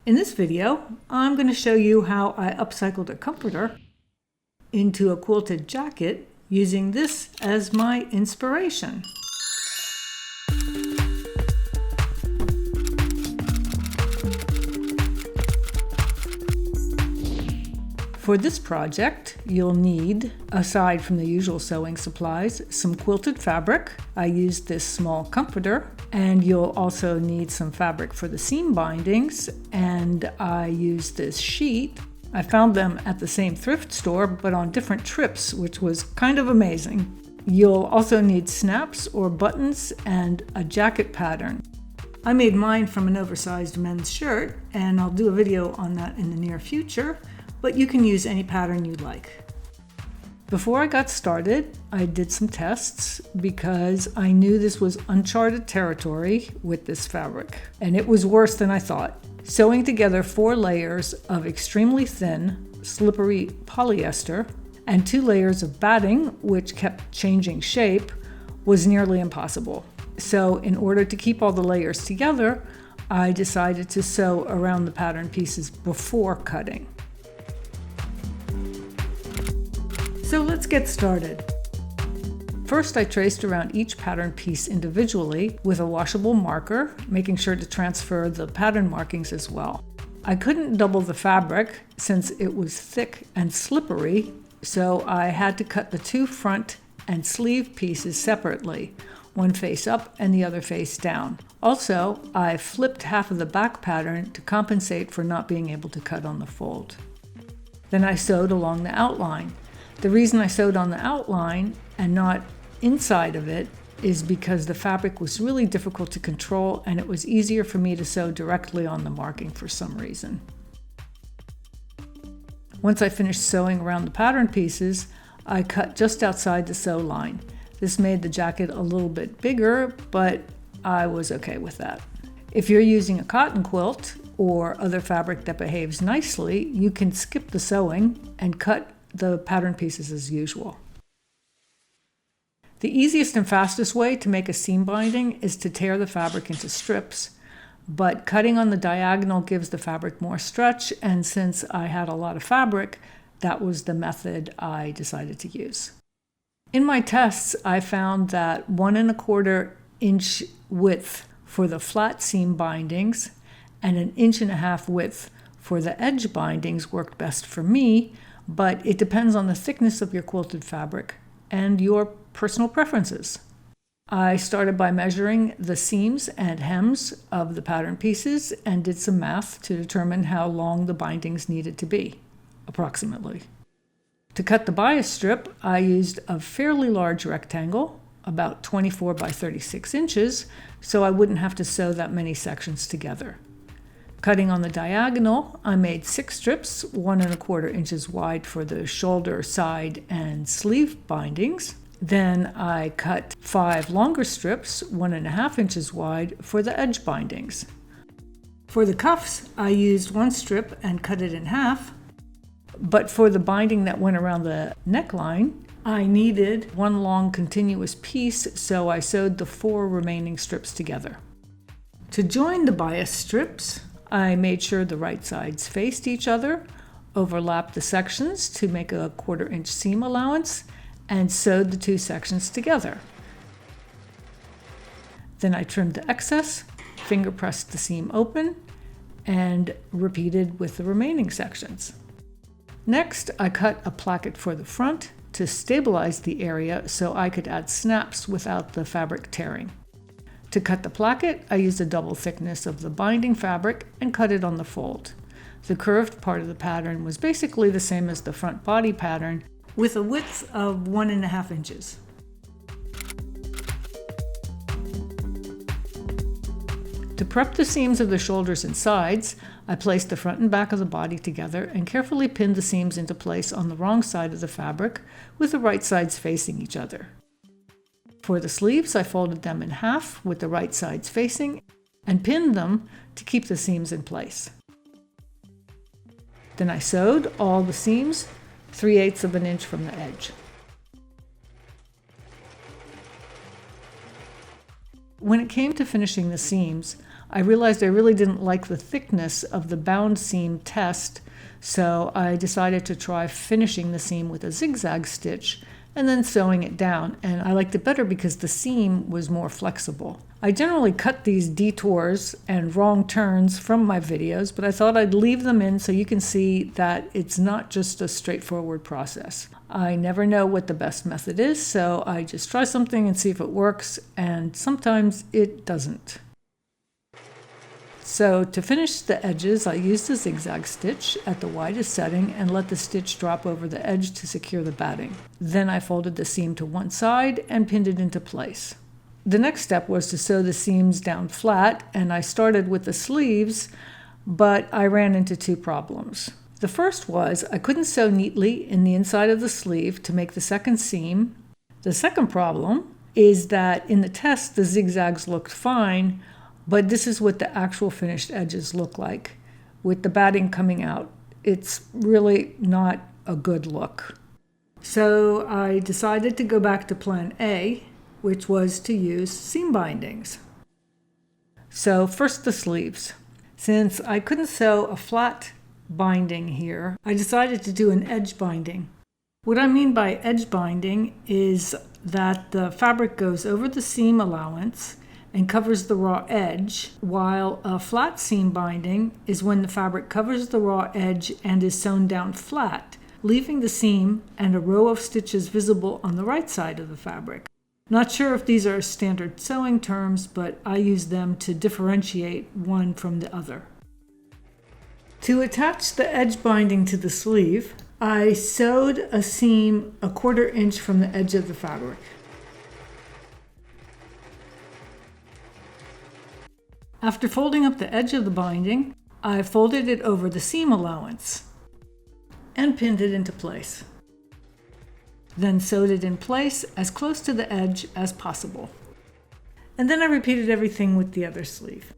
In this video, I'm going to show you how I upcycled a comforter into a quilted jacket using this as my inspiration. For this project, you'll need, aside from the usual sewing supplies, some quilted fabric. I used this small comforter, and you'll also need some fabric for the seam bindings, and I used this sheet. I found them at the same thrift store, but on different trips, which was kind of amazing. You'll also need snaps or buttons and a jacket pattern. I made mine from an oversized men's shirt, and I'll do a video on that in the near future, but you can use any pattern you like. Before I got started, I did some tests because I knew this was uncharted territory with this fabric, and it was worse than I thought. Sewing together 4 layers of extremely thin, slippery polyester and 2 layers of batting, which kept changing shape, was nearly impossible. So in order to keep all the layers together, I decided to sew around the pattern pieces before cutting. So let's get started. First, I traced around each pattern piece individually with a washable marker, making sure to transfer the pattern markings as well. I couldn't double the fabric since it was thick and slippery, so I had to cut the 2 front and sleeve pieces separately, one face up and the other face down. Also, I flipped half of the back pattern to compensate for not being able to cut on the fold. Then I sewed along the outline. The reason I sewed on the outline and not inside of it is because the fabric was really difficult to control and it was easier for me to sew directly on the marking for some reason. Once I finished sewing around the pattern pieces, I cut just outside the sew line. This made the jacket a little bit bigger, but I was okay with that. If you're using a cotton quilt or other fabric that behaves nicely, you can skip the sewing and cut the pattern pieces as usual. The easiest and fastest way to make a seam binding is to tear the fabric into strips, but cutting on the diagonal gives the fabric more stretch, and since I had a lot of fabric, that was the method I decided to use. In my tests, I found that 1 1/4 inch width for the flat seam bindings and 1.5 inch width for the edge bindings worked best for me, but it depends on the thickness of your quilted fabric and your personal preferences. I started by measuring the seams and hems of the pattern pieces and did some math to determine how long the bindings needed to be, approximately. To cut the bias strip, I used a fairly large rectangle, about 24 by 36 inches, so I wouldn't have to sew that many sections together. Cutting on the diagonal, I made 6 strips, 1 1/4 inches wide for the shoulder, side, and sleeve bindings. Then I cut 5 longer strips, 1.5 inches wide, for the edge bindings. For the cuffs, I used 1 strip and cut it in half, but for the binding that went around the neckline, I needed 1 long continuous piece, so I sewed the 4 remaining strips together. To join the bias strips, I made sure the right sides faced each other, overlapped the sections to make a 1/4 inch seam allowance, and sewed the 2 sections together. Then I trimmed the excess, finger pressed the seam open, and repeated with the remaining sections. Next, I cut a placket for the front to stabilize the area so I could add snaps without the fabric tearing. To cut the placket, I used a double thickness of the binding fabric and cut it on the fold. The curved part of the pattern was basically the same as the front body pattern, with a width of 1.5 inches. To prep the seams of the shoulders and sides, I placed the front and back of the body together and carefully pinned the seams into place on the wrong side of the fabric, with the right sides facing each other. For the sleeves, I folded them in half with the right sides facing and pinned them to keep the seams in place. Then I sewed all the seams 3/8 of an inch from the edge. When it came to finishing the seams, I realized I really didn't like the thickness of the bound seam test, so I decided to try finishing the seam with a zigzag stitch and then sewing it down, and I liked it better because the seam was more flexible. I generally cut these detours and wrong turns from my videos, but I thought I'd leave them in so you can see that it's not just a straightforward process. I never know what the best method is, so I just try something and see if it works, and sometimes it doesn't. So to finish the edges, I used a zigzag stitch at the widest setting and let the stitch drop over the edge to secure the batting. Then I folded the seam to one side and pinned it into place. The next step was to sew the seams down flat, and I started with the sleeves, but I ran into two problems. The first was I couldn't sew neatly in the inside of the sleeve to make the second seam. The second problem is that in the test the zigzags looked fine, but this is what the actual finished edges look like, with the batting coming out. It's really not a good look. So I decided to go back to plan A, which was to use seam bindings. So first the sleeves. Since I couldn't sew a flat binding here, I decided to do an edge binding. What I mean by edge binding is that the fabric goes over the seam allowance and covers the raw edge, while a flat seam binding is when the fabric covers the raw edge and is sewn down flat, leaving the seam and a row of stitches visible on the right side of the fabric. Not sure if these are standard sewing terms, but I use them to differentiate one from the other. To attach the edge binding to the sleeve, I sewed a seam 1/4 inch from the edge of the fabric. After folding up the edge of the binding, I folded it over the seam allowance and pinned it into place. Then sewed it in place as close to the edge as possible. And then I repeated everything with the other sleeve.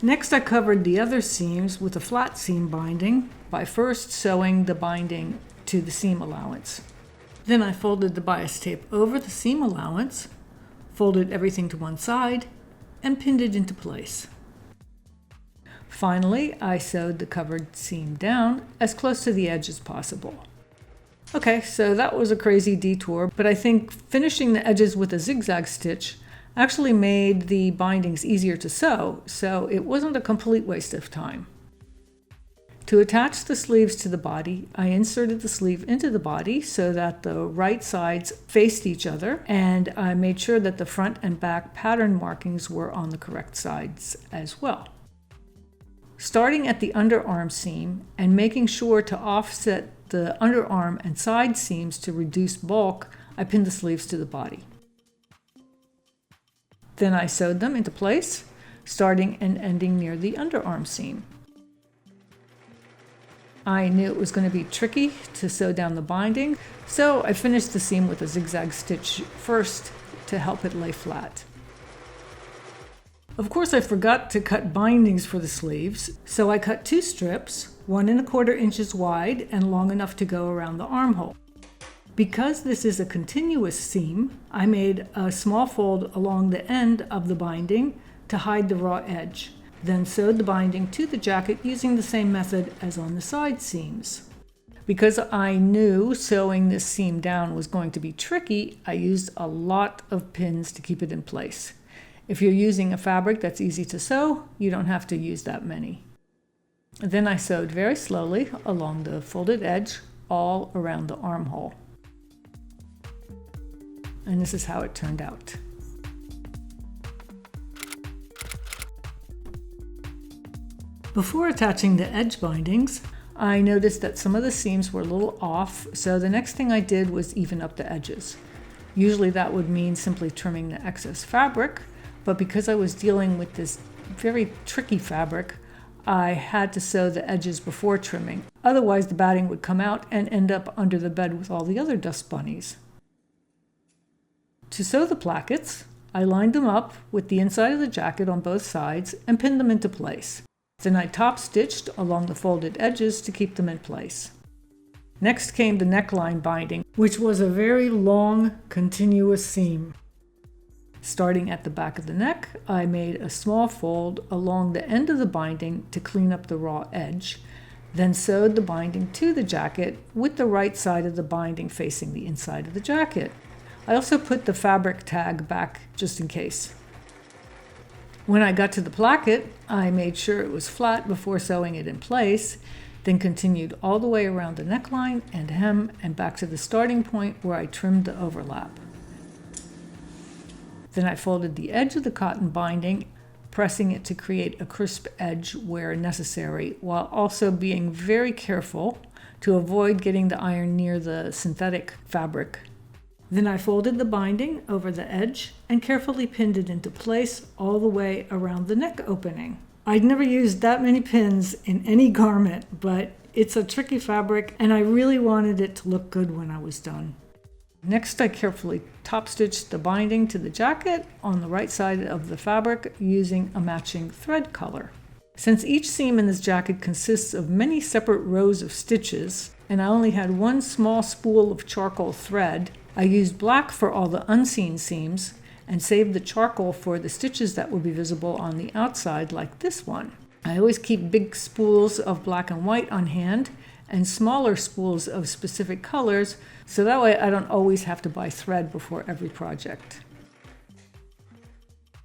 Next, I covered the other seams with a flat seam binding by first sewing the binding to the seam allowance. Then I folded the bias tape over the seam allowance, folded everything to one side, and pinned it into place. Finally, I sewed the covered seam down as close to the edge as possible. Okay, so that was a crazy detour, but I think finishing the edges with a zigzag stitch actually made the bindings easier to sew, so it wasn't a complete waste of time. To attach the sleeves to the body, I inserted the sleeve into the body so that the right sides faced each other, and I made sure that the front and back pattern markings were on the correct sides as well. Starting at the underarm seam and making sure to offset the underarm and side seams to reduce bulk, I pinned the sleeves to the body. Then I sewed them into place, starting and ending near the underarm seam. I knew it was going to be tricky to sew down the binding, so I finished the seam with a zigzag stitch first to help it lay flat. Of course, I forgot to cut bindings for the sleeves, so I cut 2 strips, 1 1/4 inches wide and long enough to go around the armhole. Because this is a continuous seam, I made a small fold along the end of the binding to hide the raw edge. Then sewed the binding to the jacket using the same method as on the side seams. Because I knew sewing this seam down was going to be tricky, I used a lot of pins to keep it in place. If you're using a fabric that's easy to sew, you don't have to use that many. Then I sewed very slowly along the folded edge all around the armhole. And this is how it turned out. Before attaching the edge bindings, I noticed that some of the seams were a little off, so the next thing I did was even up the edges. Usually that would mean simply trimming the excess fabric, but because I was dealing with this very tricky fabric, I had to sew the edges before trimming. Otherwise the batting would come out and end up under the bed with all the other dust bunnies. To sew the plackets, I lined them up with the inside of the jacket on both sides and pinned them into place. Then I top stitched along the folded edges to keep them in place. Next came the neckline binding, which was a very long, continuous seam. Starting at the back of the neck, I made a small fold along the end of the binding to clean up the raw edge, then sewed the binding to the jacket with the right side of the binding facing the inside of the jacket. I also put the fabric tag back just in case. When I got to the placket, I made sure it was flat before sewing it in place, then continued all the way around the neckline and hem and back to the starting point where I trimmed the overlap. Then I folded the edge of the cotton binding, pressing it to create a crisp edge where necessary, while also being very careful to avoid getting the iron near the synthetic fabric. Then I folded the binding over the edge and carefully pinned it into place all the way around the neck opening. I'd never used that many pins in any garment, but it's a tricky fabric and I really wanted it to look good when I was done. Next, I carefully top stitched the binding to the jacket on the right side of the fabric using a matching thread color. Since each seam in this jacket consists of many separate rows of stitches, and I only had one small spool of charcoal thread, I used black for all the unseen seams and saved the charcoal for the stitches that will be visible on the outside, like this one. I always keep big spools of black and white on hand and smaller spools of specific colors, so that way I don't always have to buy thread before every project.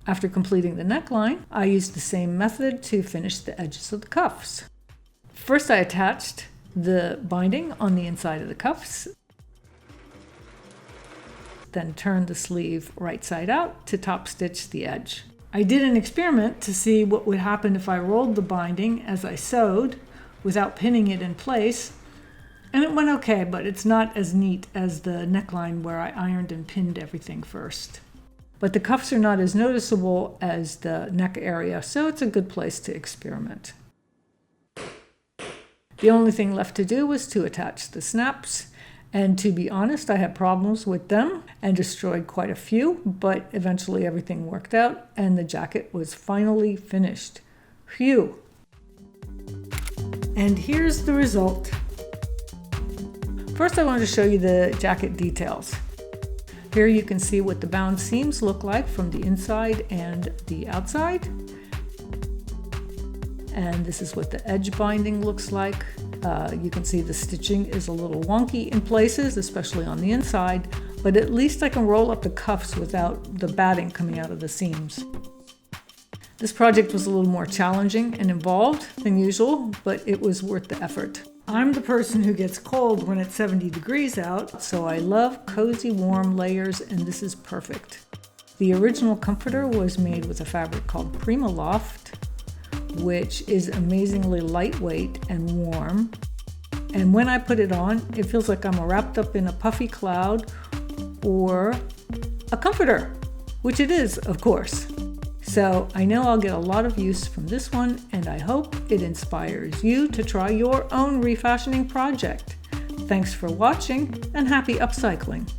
After completing the neckline, I used the same method to finish the edges of the cuffs. First, I attached the binding on the inside of the cuffs, then turned the sleeve right side out to top stitch the edge. I did an experiment to see what would happen if I rolled the binding as I sewed without pinning it in place, and it went okay, but it's not as neat as the neckline where I ironed and pinned everything first. But the cuffs are not as noticeable as the neck area, so it's a good place to experiment. The only thing left to do was to attach the snaps, and to be honest, I had problems with them and destroyed quite a few, but eventually everything worked out and the jacket was finally finished. Phew! And here's the result. First, I wanted to show you the jacket details. Here you can see what the bound seams look like from the inside and the outside. And this is what the edge binding looks like. You can see the stitching is a little wonky in places, especially on the inside, but at least I can roll up the cuffs without the batting coming out of the seams. This project was a little more challenging and involved than usual, but it was worth the effort. I'm the person who gets cold when it's 70 degrees out, so I love cozy warm layers, and this is perfect. The original comforter was made with a fabric called Primaloft, which is amazingly lightweight and warm. And when I put it on, it feels like I'm wrapped up in a puffy cloud or a comforter, which it is, of course. So I know I'll get a lot of use from this one, and I hope it inspires you to try your own refashioning project. Thanks for watching, and happy upcycling.